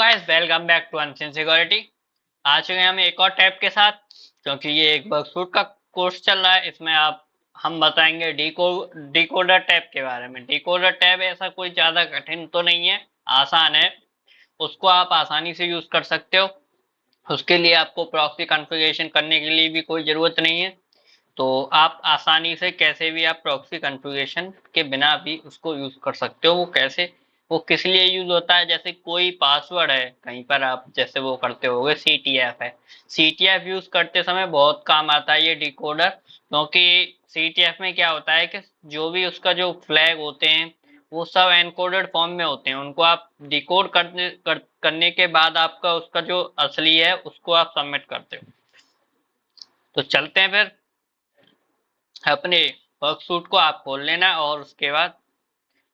Guys, welcome back to unseen security. आ चुके हैं हम एक और टैब के साथ, क्योंकि ये एक बगसूट का कोर्स चल रहा है। इसमें आप हम बताएंगे डिकोडर टैब के बारे में। डिकोडर टैब ऐसा कोई ज़्यादा कठिन तो नहीं है, आसान है। उसको आप आसानी से यूज़ कर सकते हो। उसके लिए आपको प्रॉक्सी कॉन्फ़िगरेशन करने के लिए भी कोई ज़रूरत नहीं है। तो आप आसानी से कैसे भी आप प्रॉक्सी कॉन्फ़िगरेशन के बिना भी उसको यूज़ कर सकते हो। वो कैसे, वो किस लिए यूज़ होता है, जैसे कोई पासवर्ड है कहीं पर, आप जैसे वो करते होगे CTF है। CTF यूज़ करते समय बहुत काम आता है ये डिकोडर, क्योंकि CTF में क्या होता है कि जो भी उसका जो फ्लैग होते हैं वो सब एनकोडेड फॉर्म में होते हैं। उनको आप डिकोड करने के बाद आपका उसका जो असली है उसको आप सबमिट करते हो। तो चलते हैं फिर अपने वर्कसूट को आप खोल लेना, और उसके बाद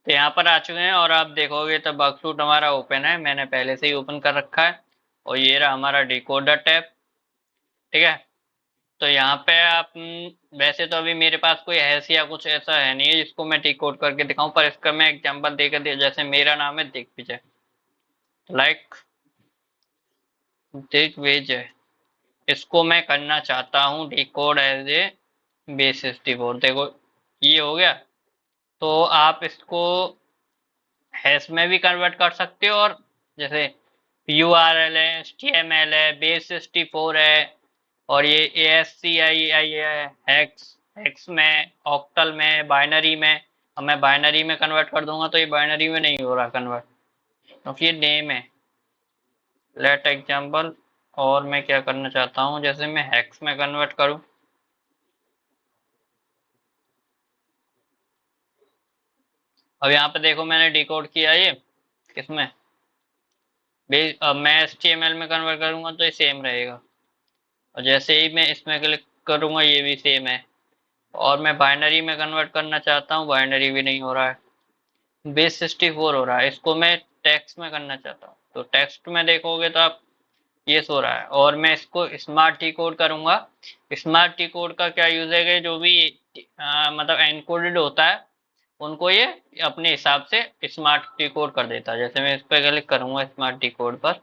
तो यहाँ पर आ चुके हैं और आप देखोगे तो वर्कसूट हमारा ओपन है। मैंने पहले से ही ओपन कर रखा है और ये रहा हमारा डिकोडर टैब। ठीक है, तो यहाँ पे आप वैसे तो अभी मेरे पास कोई हैश या कुछ ऐसा है नहीं है जिसको मैं डिकोड करके दिखाऊं, पर इसका मैं एग्जांपल देकर दिया। जैसे मेरा नाम है दिग्विजय, लाइक दिग्विजय, इसको मैं करना चाहता हूँ डिकोड एज ए बेस64। देखो ये हो गया। तो आप इसको हैश में भी कन्वर्ट कर सकते हो, और जैसे URL है, HTML है, बेस64 है, और ये ASCII है, हेक्स हेक्स में, ऑक्टल में, बाइनरी में। अब मैं बाइनरी में कन्वर्ट कर दूंगा तो ये बाइनरी में नहीं हो रहा कन्वर्ट, क्योंकि ये नेम है। लेट एग्जाम्पल, और मैं क्या करना चाहता हूँ, जैसे मैं हेक्स में कन्वर्ट करूँ। अब यहाँ पे देखो मैंने डिकोड किया ये किसमें, अब मैं HTML में कन्वर्ट करूंगा तो ये सेम रहेगा, और जैसे ही मैं इसमें क्लिक करूंगा ये भी सेम है। और मैं बाइनरी में कन्वर्ट करना चाहता हूँ, बाइनरी भी नहीं हो रहा है, बेस64 हो रहा है। इसको मैं टेक्स्ट में करना चाहता हूँ, तो टेक्स्ट में देखोगे तो आप ये सो रहा है। और मैं इसको स्मार्ट डिकोड करूंगा। स्मार्ट डिकोड का क्या यूज है कि जो भी मतलब एनकोडेड होता है उनको ये अपने हिसाब से स्मार्ट डिकोड कर देता है। जैसे मैं इस पर क्लिक करूंगा स्मार्ट डिकोड पर,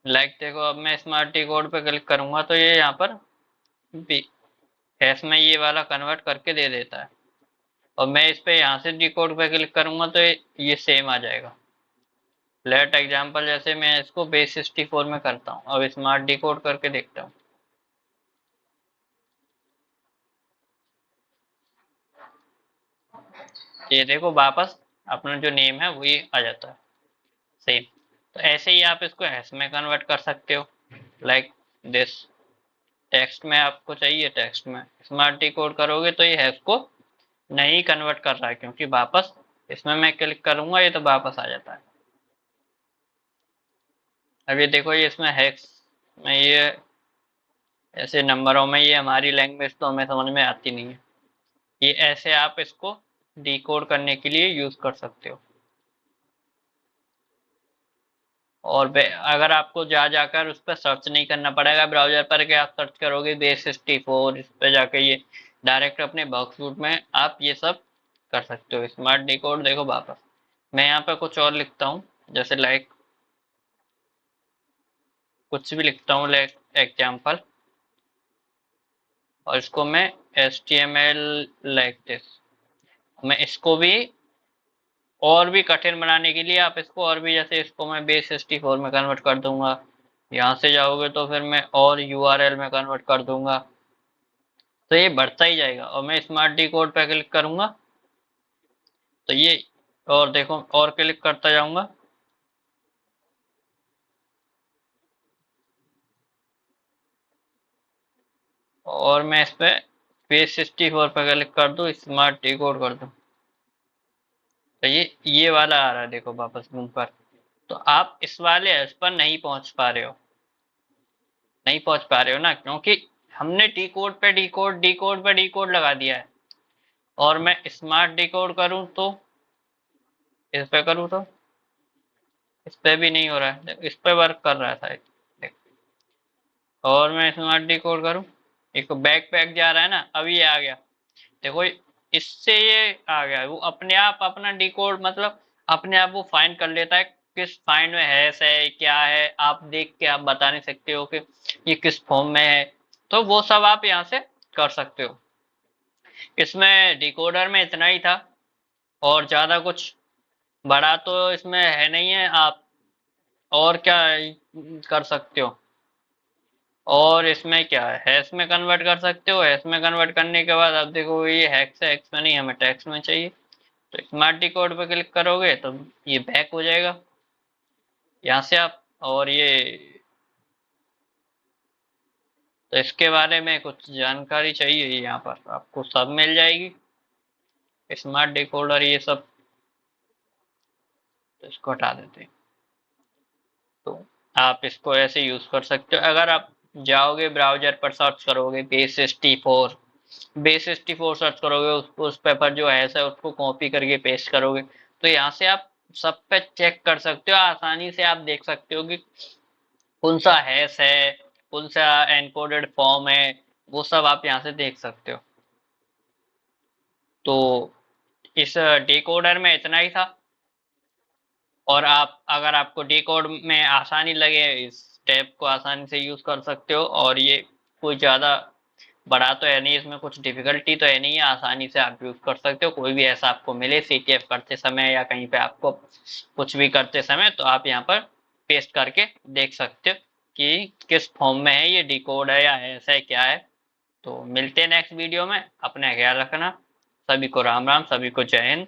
लाइक देखो अब मैं स्मार्ट डिकोड पे क्लिक करूंगा तो ये यहाँ पर हैश में ये वाला कन्वर्ट करके दे देता है। और मैं इस पे यहाँ से डिकोड पे क्लिक करूंगा तो ये सेम आ जाएगा। लेट एग्जांपल, जैसे मैं इसको बेस64 में करता हूँ, अब स्मार्ट डिकोड करके देखता हूँ। ये देखो वापस अपना जो नेम है वही आ जाता है सेम। तो ऐसे ही आप इसको हैश में कन्वर्ट कर सकते हो, लाइक दिस। टेक्स्ट में आपको चाहिए, टेक्स्ट में स्मार्ट डिकोड करोगे तो ये हैश को नहीं कन्वर्ट कर रहा है, क्योंकि वापस इसमें मैं क्लिक करूंगा ये तो वापस आ जाता है। अब ये देखो ये इसमें हेक्स में ये ऐसे नंबरों में, ये हमारी लैंग्वेज तो हमें समझ में आती नहीं है। ये ऐसे आप इसको डिकोड करने के लिए यूज कर सकते हो। और अगर आपको जा जाकर उस पर सर्च नहीं करना पड़ेगा ब्राउजर पर, कि आप सर्च करोगे बेस64, इस पे जाके ये डायरेक्ट अपने वर्कसूट में आप ये सब कर सकते हो। स्मार्ट डिकोड देखो वापस मैं यहाँ पे कुछ और लिखता हूँ, जैसे लाइक कुछ भी लिखता हूँ, लाइक एग्जाम्पल, और इसको मैं HTML लाइक दिस। मैं इसको भी और भी कठिन बनाने के लिए आप इसको और भी, जैसे इसको मैं बेस64 में कन्वर्ट कर दूंगा। यहाँ से जाओगे तो फिर मैं और URL में कन्वर्ट कर दूंगा, तो ये बढ़ता ही जाएगा। और मैं स्मार्ट डिकोड पे क्लिक करूंगा तो ये, और देखो और क्लिक करता जाऊंगा, और मैं इस पे बेस64 पे क्लिक कर दूं, स्मार्ट डिकोड कर दूं, तो ये वाला आ रहा है देखो वापस मुंह पर। तो आप इस वाले उस पर नहीं पहुंच पा रहे हो, नहीं पहुंच पा रहे हो ना, क्योंकि हमने डिकोड पे डिकोड, डिकोड पे डिकोड लगा दिया है। और मैं स्मार्ट डिकोड करूं तो, इस पे करूं तो इस पे भी नहीं हो रहा है, इस पे वर्क कर रहा है शायद। और मैं स्मार्ट डिकोड करूं, एक बैक पैक जा रहा है ना, अब ये आ गया देखो। इससे ये आ गया, वो अपने आप अपना डिकोड मतलब अपने आप वो फाइंड कर लेता है किस फाइंड में हैश है क्या है, आप देख के आप बता नहीं सकते हो कि ये किस फॉर्म में है, तो वो सब आप यहाँ से कर सकते हो। इसमें डिकोडर में इतना ही था, और ज्यादा कुछ बड़ा तो इसमें है नहीं है। आप और क्या कर सकते हो, और इसमें क्या है, हैश में कन्वर्ट कर सकते हो। हैश में कन्वर्ट करने के बाद आप देखो ये हेक्स है, हेक्स में नहीं, हमें टेक्स्ट में चाहिए, तो स्मार्ट डिकोड पे क्लिक करोगे तो ये बैक हो जाएगा यहाँ से आप। और ये तो इसके बारे में कुछ जानकारी चाहिए यहाँ पर आपको सब मिल जाएगी, स्मार्ट डिकोडर ये सब। तो इसको हटा देते हैं। तो आप इसको ऐसे यूज कर सकते हो। अगर आप जाओगे ब्राउजर पर सर्च करोगे बेस 64 सर्च करोगे, उस पेपर जो है उसको कॉपी करके पेस्ट करोगे, तो यहाँ से आप सब पे चेक कर सकते हो, आसानी से आप देख सकते हो कि कौन सा हैश है, कौन सा एनकोडेड फॉर्म है, वो सब आप यहाँ से देख सकते हो। तो इस डिकोडर में इतना ही था। और आप अगर आपको डिकोड में आसानी लगे, इस टैब को आसानी से यूज कर सकते हो। और ये कोई ज्यादा बड़ा तो है नहीं, इसमें कुछ डिफिकल्टी तो है नहीं है, आसानी से आप यूज कर सकते हो। कोई भी ऐसा आपको मिले सीटीएफ करते समय या कहीं पे आपको कुछ भी करते समय, तो आप यहाँ पर पेस्ट करके देख सकते हो कि किस फॉर्म में है, ये डिकोड है या ऐसा है क्या है। तो मिलते हैं नेक्स्ट वीडियो में, अपना ख्याल रखना। सभी को राम राम, सभी को जय हिंद।